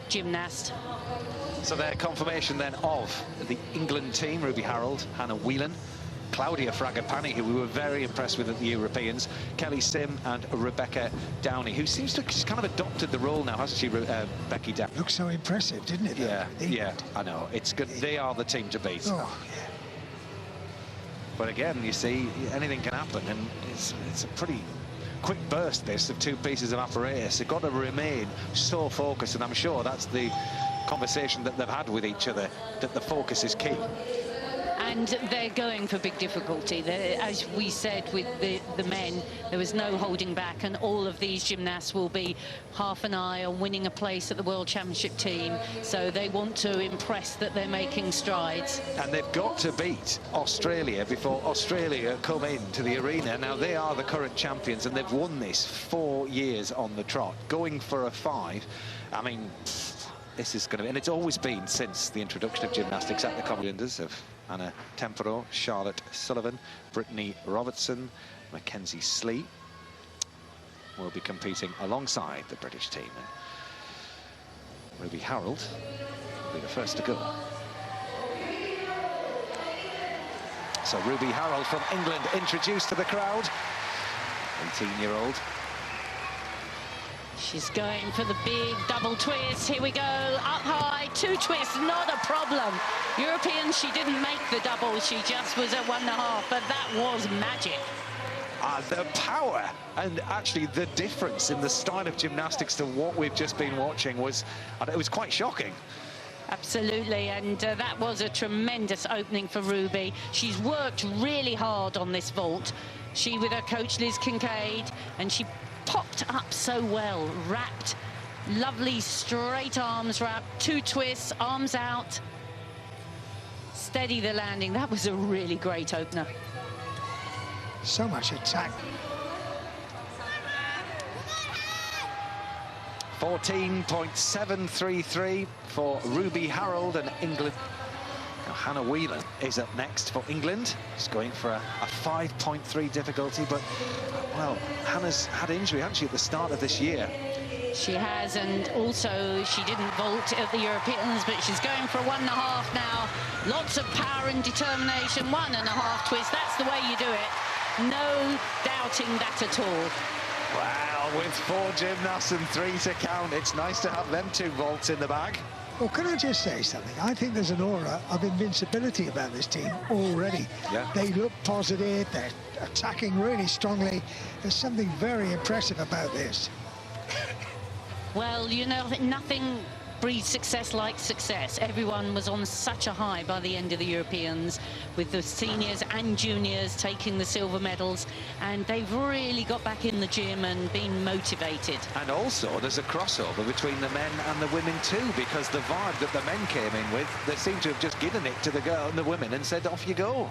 gymnast. So their confirmation then of the England team: Ruby Harrold, Hannah Whelan, Claudia Fragapane, who we were very impressed with at the Europeans, Kelly Sim and Rebecca Downey, who seems to have she's kind of adopted the role now, hasn't she, Becky Downey? Looked so impressive, didn't it? Yeah, yeah, I know. It's good. They are the team to beat. Oh, yeah. But again, you see, anything can happen, and it's a pretty quick burst, this, of two pieces of apparatus. They've got to remain so focused, and I'm sure that's the conversation that they've had with each other, that the focus is key. And they're going for big difficulty. As we said with the men, there was no holding back, and all of these gymnasts will be half an eye on winning a place at the World Championship team. So they want to impress that they're making strides. And they've got to beat Australia before Australia come into the arena. Now, they are the current champions, and they've won this 4 years on the trot. Going for a 5, I mean, this is going to be, and it's always been since the introduction of gymnastics at the Commonwealth, of Anna Tempero, Charlotte Sullivan, Brittany Robertson, Mackenzie Slee will be competing alongside the British team. And Ruby Harrold will be the first to go. So Ruby Harrold from England introduced to the crowd, 18-year-old. She's going for the big double twist. Here we go, up high, 2 twists, not a problem. Europeans, she didn't make the double, she just was at 1.5, but that was magic. The power and actually the difference in the style of gymnastics to what we've just been watching was, it was quite shocking. Absolutely, and that was a tremendous opening for Ruby. She's worked really hard on this vault. She with her coach Liz Kincaid, and she popped up so well, wrapped, lovely straight arms wrap, 2 twists, arms out, steady the landing. That was a really great opener. So much attack. 14.733 for Ruby Harrold and England. Now, Hannah Whelan is up next for England. She's going for a 5.3 difficulty, but, well, Hannah's had injury, hasn't she, at the start of this year? She has, and also she didn't vault at the Europeans, but she's going for a 1.5 now. Lots of power and determination, 1.5 twist. That's the way you do it. No doubting that at all. Wow, with 4 gymnasts and 3 to count, it's nice to have them 2 vaults in the bag. Well, can I just say something? I think there's an aura of invincibility about this team already. Yeah. They look positive, they're attacking really strongly. There's something very impressive about this. Well, you know, nothing breeds success like success. Everyone was on such a high by the end of the Europeans, with the seniors and juniors taking the silver medals, and they've really got back in the gym and been motivated. And also there's a crossover between the men and the women too, because the vibe that the men came in with, they seem to have just given it to the girl and the women and said, off you go.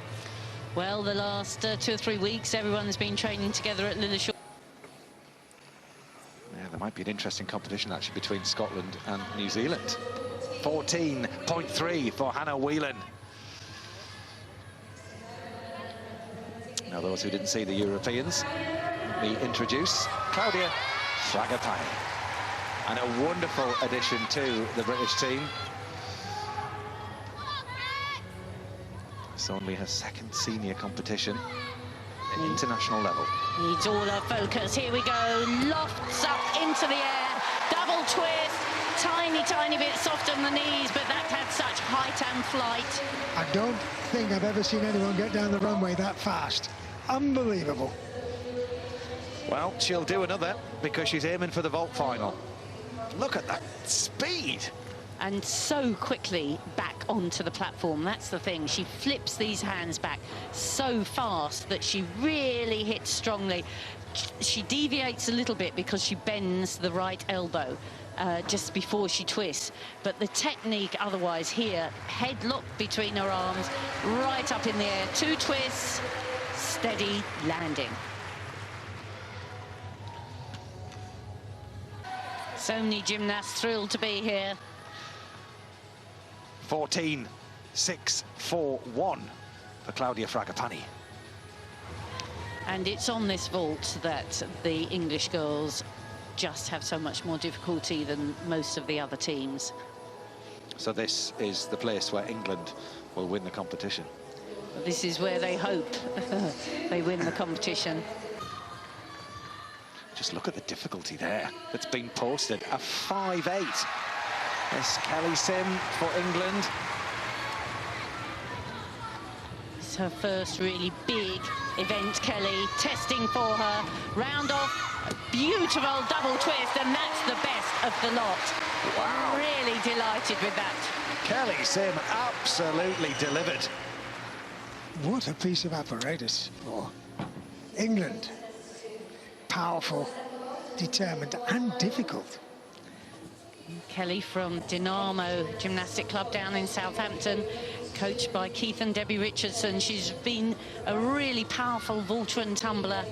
Well, the last 2 or 3 weeks, everyone's been training together at Lilleshall. There might be an interesting competition actually between Scotland and New Zealand. 14.3 for Hannah Whelan. Now, those who didn't see the Europeans, let me introduce Claudia Fragapane. And a wonderful addition to the British team. It's only her 2nd senior competition at international level. Needs all her focus. Here we go. Lofts up into the air. Double twist. Tiny, tiny bit soft on the knees, but that had such height and flight. I don't think I've ever seen anyone get down the runway that fast. Unbelievable. Well, she'll do another because she's aiming for the vault final. Look at that speed. And so quickly back onto the platform. That's the thing. She flips these hands back so fast that she really hits strongly. She deviates a little bit because she bends the right elbow just before she twists. But the technique otherwise here, headlock between her arms, right up in the air. 2 twists, steady landing. So many gymnasts thrilled to be here. 14.641 for Claudia Fragapane. And it's on this vault that the English girls just have so much more difficulty than most of the other teams. So this is the place where England will win the competition. This is where they hope they win the competition. Just look at the difficulty there that's been posted. A 5-8. It's Kelly Sim for England. It's her first really big event, Kelly. Testing for her. Round off, a beautiful double twist, and that's the best of the lot. Wow. Really delighted with that. Kelly Sim absolutely delivered. What a piece of apparatus for England. Powerful, determined and difficult. Kelly from Dynamo Gymnastic Club down in Southampton, coached by Keith and Debbie Richardson. She's been a really powerful vaulter and tumbler,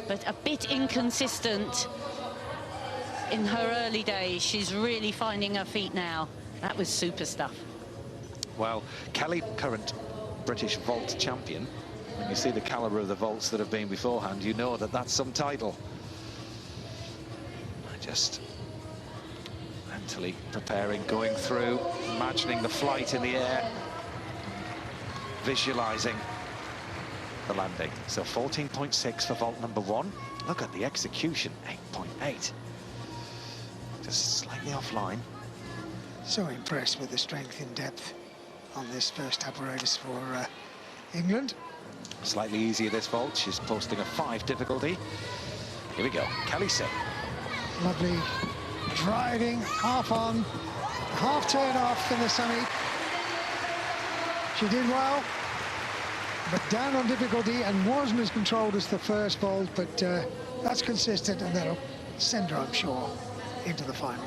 but a bit inconsistent in her early days. She's really finding her feet now. That was super stuff. Well, Kelly, current British vault champion. When you see the calibre of the vaults that have been beforehand, you know that that's some title. Just mentally preparing, going through, imagining the flight in the air, visualising the landing. So 14.6 for vault number 1. Look at the execution, 8.8. Just slightly offline. So impressed with the strength in depth on this first apparatus for England. Slightly easier this vault. She's posting a 5 difficulty. Here we go, Kelly Sim. Lovely driving, half on, half turn off in the semi. She did well, but down on difficulty and wasn't as controlled as the first vault, but that's consistent, and that'll send her, I'm sure, into the final.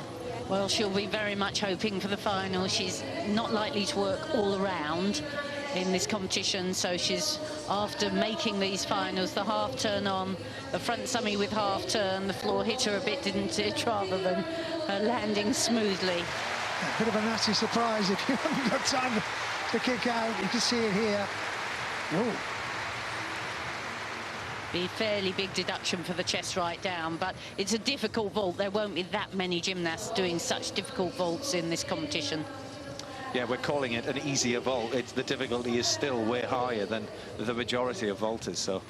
Well, she'll be very much hoping for the final. She's not likely to work all around in this competition, so she's after making these finals, the half turn on, the front summy with half turn, the floor hit her a bit, didn't it, rather than landing smoothly. A bit of a nasty surprise if you haven't got time to kick out. You can see it here. Whoa. Be fairly big deduction for the chest right down, but it's a difficult vault. There won't be that many gymnasts doing such difficult vaults in this competition. Yeah, we're calling it an easier vault. The difficulty is still way higher than the majority of vaulters, so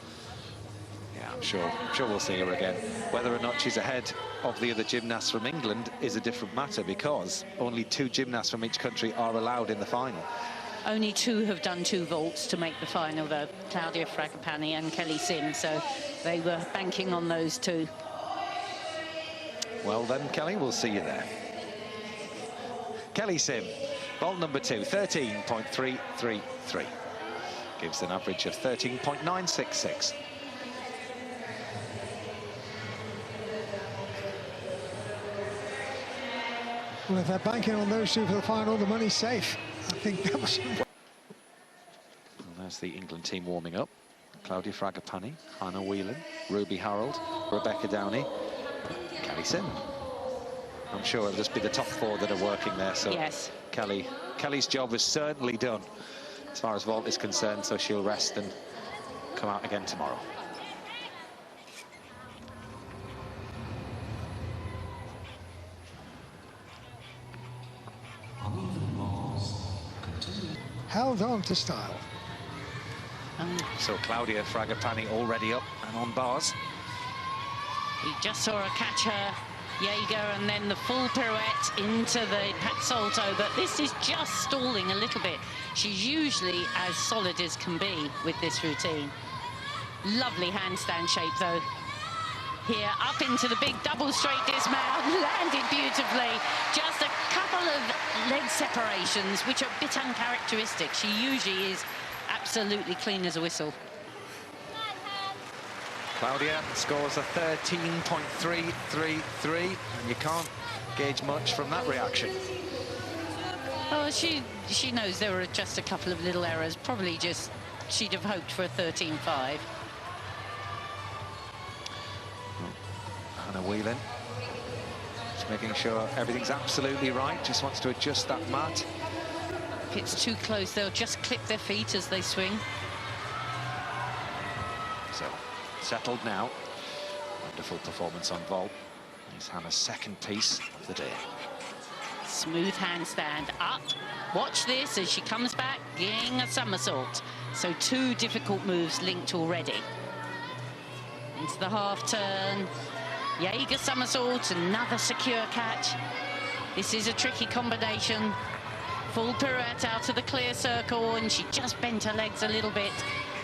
yeah, I'm sure we'll see her again. Whether or not she's ahead of the other gymnasts from England is a different matter, because only 2 gymnasts from each country are allowed in the final. Only 2 have done 2 vaults to make the final, though, Claudia Fragapane and Kelly Sim, so they were banking on those 2. Well then, Kelly, we'll see you there. Kelly Sim, vault number 2, 13.333. Gives an average of 13.966. Well, if they're banking on those 2 for the final, the money's safe. I think that was... And there's the England team warming up. Claudia Fragapane, Hannah Whelan, Ruby Harold, Rebecca Downey, Kelly Sim. I'm sure it'll just be the top 4 that are working there. So yes, Kelly's job is certainly done as far as vault is concerned, so she'll rest and come out again tomorrow. held on to style. So Claudia Fragapane already up and on bars. We just saw her catch her Jaeger and then the full pirouette into the pat salto, but this is just stalling a little bit. She's usually as solid as can be with this routine. Lovely handstand shape, though. Here, up into the big double straight dismount, landed beautifully. Just a couple of leg separations, which are a bit uncharacteristic. She usually is absolutely clean as a whistle. Claudia scores a 13.333, and you can't gauge much from that reaction. Oh, she knows there were just a couple of little errors. Probably just she'd have hoped for a 13.5. Hannah Whelan just making sure everything's absolutely right, just wants to adjust that mat. If it's too close, they'll just clip their feet as they swing. So settled now. Wonderful performance on vault. Here's Hannah's second piece of the day. Smooth handstand up. Watch this as she comes back, getting a somersault. So 2 difficult moves linked already. Into the half turn. Jaeger somersault, another secure catch. This is a tricky combination. Full pirouette out of the clear circle, and she just bent her legs a little bit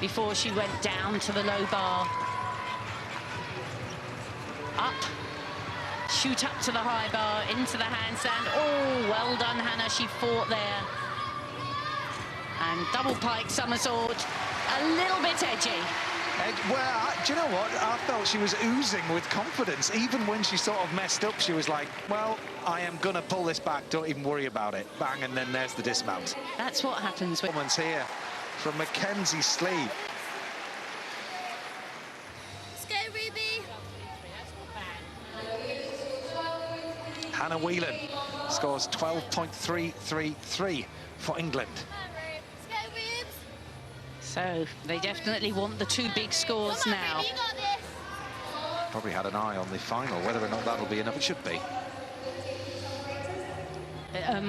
before she went down to the low bar. Up. Shoot up to the high bar, into the handstand. Oh, well done, Hannah. She fought there. And double pike somersault, a little bit edgy. Well, do you know what? I felt she was oozing with confidence. Even when she sort of messed up, she was like, well, I am going to pull this back. Don't even worry about it. Bang, and then there's the dismount. That's what happens when... Performance here from Mackenzie Sleeve. Let's go, Ruby. Hannah Whelan scores 12.333 for England. Let's go, Rubes. So they definitely want the 2 big scores Come on, now. Ruby, you got this. Probably had an eye on the final. Whether or not that'll be enough, it should be.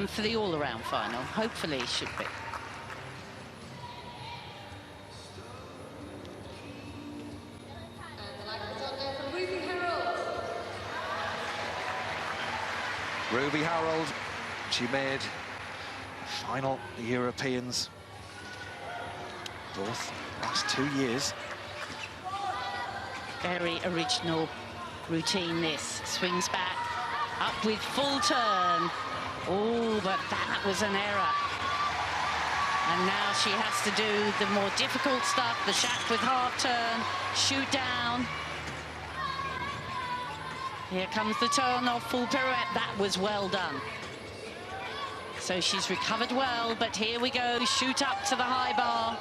For the all-around final, hopefully it should be. Ruby Harold, she made final Europeans both last 2 years. Very original routine this. Swings back, up with full turn. Oh, but that was an error. And now she has to do the more difficult stuff, the shack with half turn, shoot down. Here comes the turn off, full pirouette. That was well done. So she's recovered well, but here we go, shoot up to the high bar.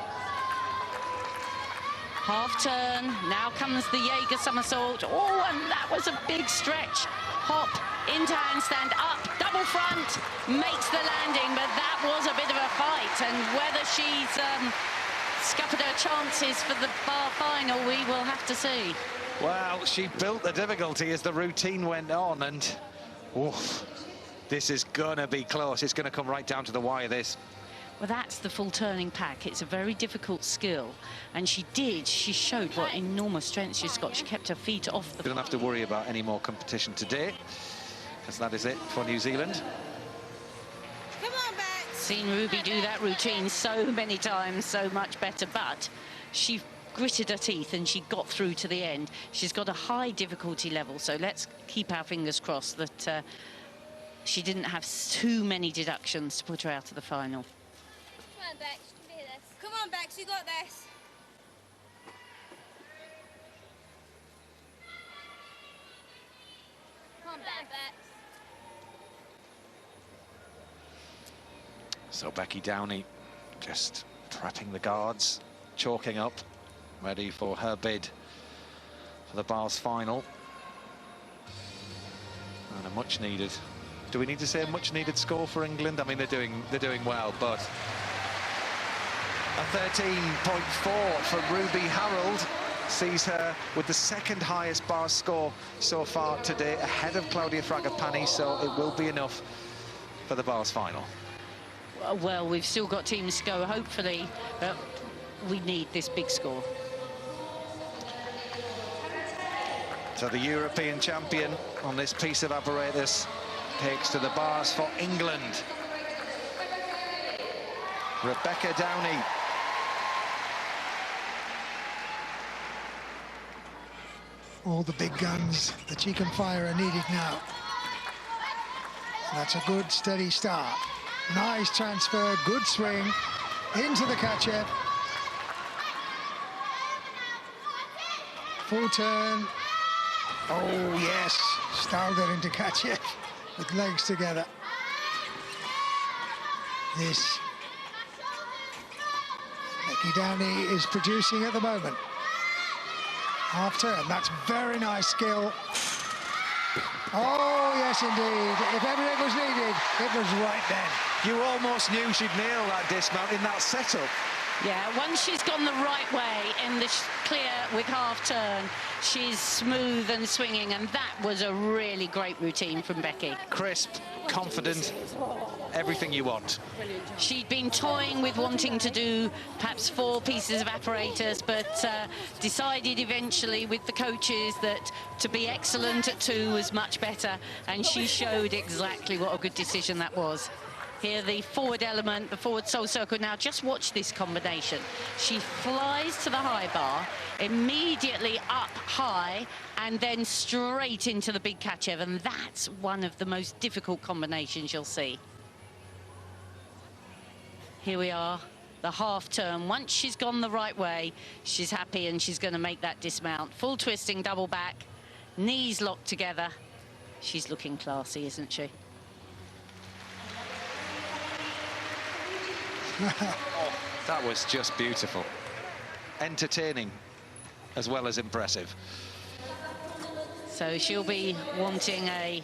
Half turn, now comes the Jaeger somersault. Oh, and that was a big stretch. Hop, into handstand, up, double front, makes the landing, but that was a bit of a fight. And whether she's scuppered her chances for the bar final, we will have to see. Well, she built the difficulty as the routine went on, and oof, this is gonna be close. It's gonna come right down to the wire, this. Well, that's the full turning pack. It's a very difficult skill, and she showed what enormous strength she's got. She kept her feet off the... We don't have to worry about any more competition today, because that is it for New Zealand. Come on, Bex. Seen Ruby do that routine so many times, so much better, but she gritted her teeth and she got through to the end. She's got a high difficulty level, so let's keep our fingers crossed that she didn't have too many deductions to put her out of the final. Come on, Bex. You can do this. Come on, Bex. You got this. Come on, Bex. So Becky Downey just prepping the guards, chalking up, ready for her bid for the bars final. And a much needed, do we need to say a much needed score for England? I mean, they're doing well, but a 13.4 for Ruby Harold sees her with the second highest bar score so far today, ahead of Claudia Fragapane, so it will be enough for the bars final. Well, we've still got teams to go, hopefully, but we need this big score. So the European champion on this piece of apparatus takes to the bars for England. Rebecca Downey. All the big guns that she can fire are needed now. That's a good, steady start. Nice transfer, good swing, into the catcher. Full turn. Oh, yes, styled it into catcher with legs together. This Becky Downey is producing at the moment. Half turn, that's very nice skill. Oh, yes, indeed. If ever it was needed, it was right then. You almost knew she'd nail that dismount in that setup. Yeah, once she's gone the right way in the clear with half turn, she's smooth and swinging, and that was a really great routine from Becky. Crisp, confident, everything you want. She'd been toying with wanting to do perhaps 4 pieces of apparatus, but decided eventually with the coaches that to be excellent at 2 was much better, and she showed exactly what a good decision that was. Here, the forward element, the forward sole circle. Now, just watch this combination. She flies to the high bar, immediately up high, and then straight into the big catch, and that's one of the most difficult combinations you'll see. Here we are, the half turn. Once she's gone the right way, she's happy, and she's going to make that dismount. Full twisting, double back, knees locked together. She's looking classy, isn't she? Oh, that was just beautiful. Entertaining as well as impressive. So she'll be wanting a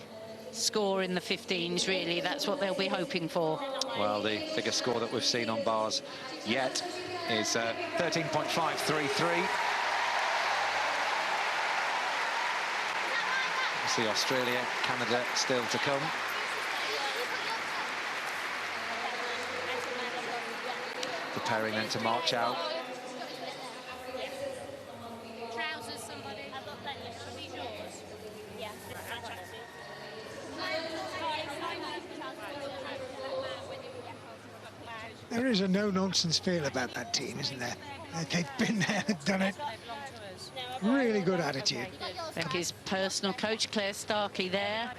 score in the 15s, really. That's what they'll be hoping for. Well, the biggest score that we've seen on bars yet is 13.533. See Australia, Canada still to come. Preparing then to march out. Trousers, somebody. I've got plenty of these yours. Yeah. There is a no-nonsense feel about that team, isn't there? They've been there and done it. Really good attitude. Becky's personal coach, Claire Starkey, there.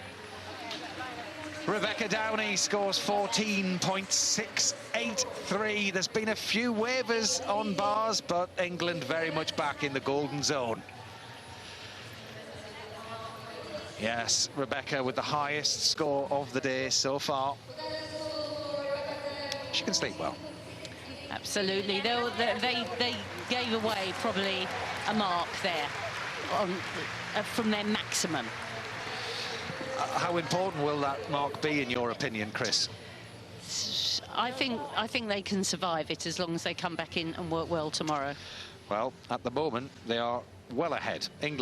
Rebecca Downey scores 14.683. There's been a few waivers on bars, but England very much back in the golden zone. Yes, Rebecca with the highest score of the day so far. She can sleep well. Absolutely. They gave away probably a mark there on, from their maximum. How important will that mark be, in your opinion, Chris? I think they can survive it as long as they come back in and work well tomorrow. Well, at the moment, they are well ahead. England